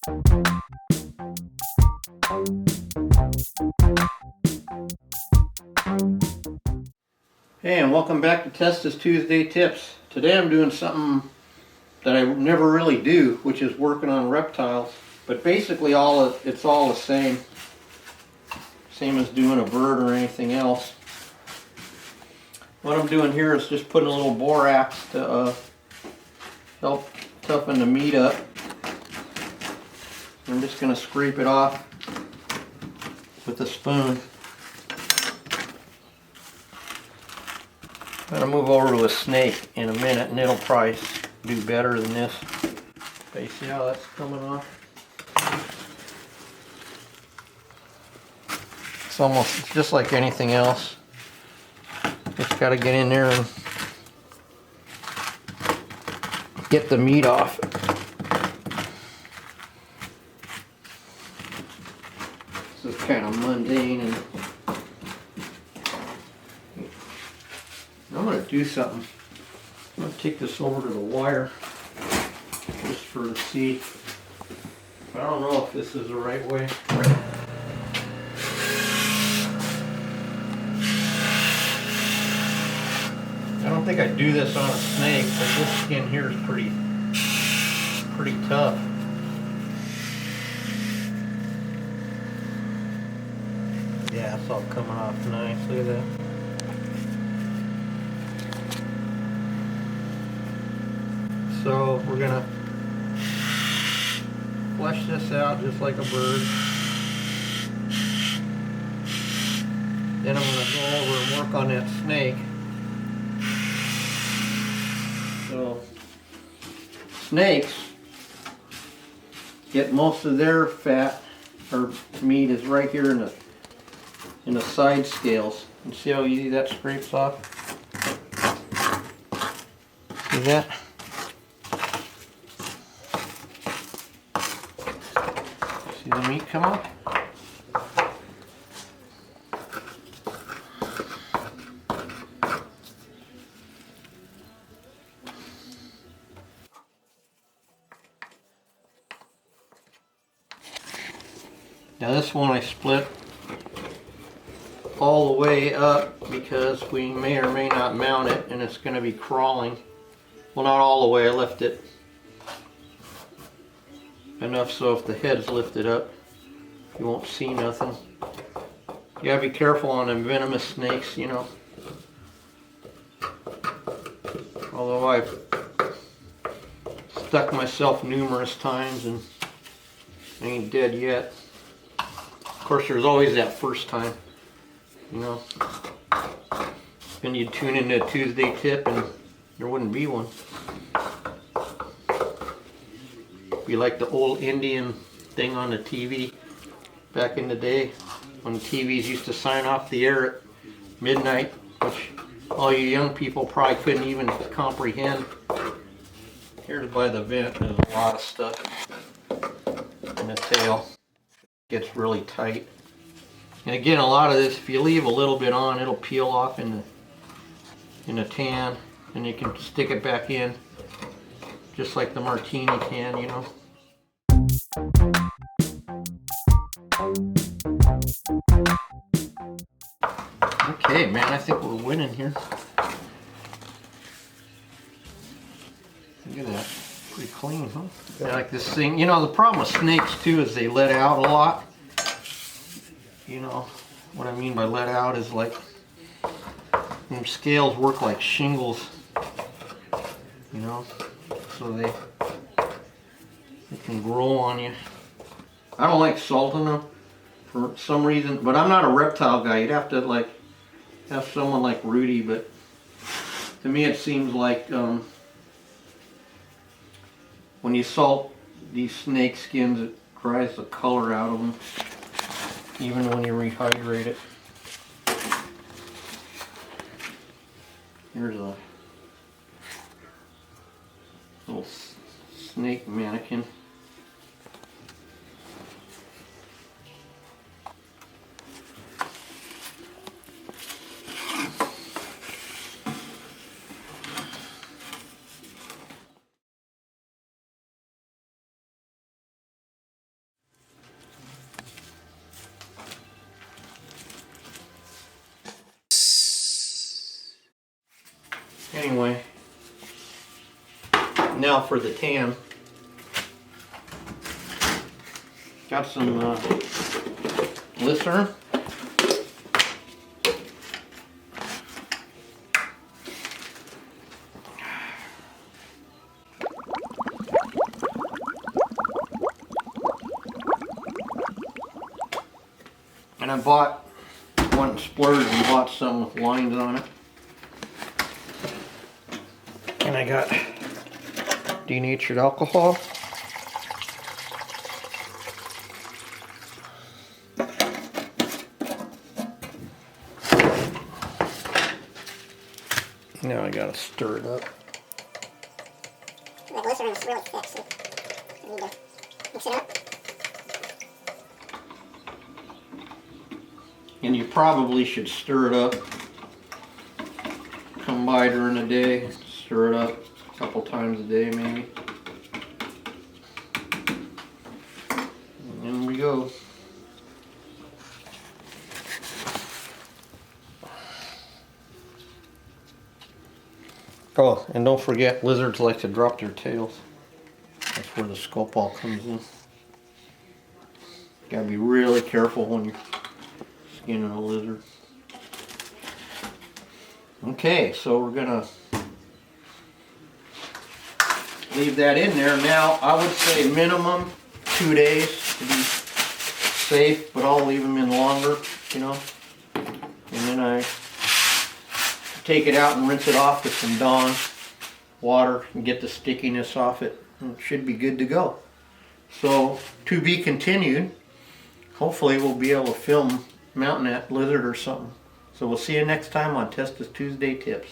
Hey, and welcome back to Testa's Tuesday Tips. Today I'm doing something that I never really do, which is working on reptiles. But basically it's all the same. Same as doing a bird or anything else. What I'm doing here is just putting a little borax to help toughen the meat up. I'm just going to scrape it off with a spoon. I'm going to move over to a snake in a minute and it'll probably do better than this. Okay, see how that's coming off? It's just like anything else. Just got to get in there and get the meat off. This is kind of mundane, and I'm going to do something. I'm going to take this over to the wire just for to see. I don't know if this is the right way. I don't think I'd do this on a snake, but this skin here is pretty tough. Yeah, it's all coming off nice. Look at that. So we're gonna flesh this out just like a bird. Then I'm gonna go over and work on that snake. So snakes get most of their fat or meat is right here in the side scales. And see how easy that scrapes off? See that? See the meat come up? Now this one I split all the way up because we may or may not mount it and it's going to be crawling. Well, not all the way, I left it enough so if the head's lifted up you won't see nothing. You gotta be careful on them venomous snakes, you know. Although I've stuck myself numerous times and I ain't dead yet. Of course, there's always that first time, you know. Then you'd tune into a Tuesday tip and there wouldn't be one. Be like the old Indian thing on the TV back in the day when TVs used to sign off the air at midnight, which all you young people probably couldn't even comprehend. Here's by the vent, there's a lot of stuff in the tail. Gets really tight. And again, a lot of this, if you leave a little bit on, it'll peel off in the tan, and you can stick it back in, just like the martini can, you know. Okay, man, I think we're winning here. Look at that. Pretty clean, huh? Yeah, like this thing, you know, the problem with snakes too is they let out a lot. You know, what I mean by let out is like, them scales work like shingles, you know, so they can grow on you. I don't like salting them for some reason, but I'm not a reptile guy. You'd have to like have someone like Rudy, but to me it seems like when you salt these snake skins, it dries the color out of them, even when you rehydrate it. Here's a little snake mannequin. Anyway, now for the tan. Got some glycerin. And I went and splurged and bought some with lines on it. And I got denatured alcohol. Now I gotta stir it up. The glycerin is really thick, so you need to mix it up. And you probably should stir it up. Come by during the day, stir it up a couple times a day maybe. And in we go. Oh, and don't forget, lizards like to drop their tails. That's where the skull ball comes in. Gotta be really careful when you're skinning a lizard. Okay, so we're gonna leave that in there. Now, I would say minimum 2 days to be safe, but I'll leave them in longer, you know. And then I take it out and rinse it off with some Dawn water and get the stickiness off it. And it should be good to go. So, to be continued. Hopefully we'll be able to film mounting that lizard or something. So we'll see you next time on Testa's Tuesday Tips.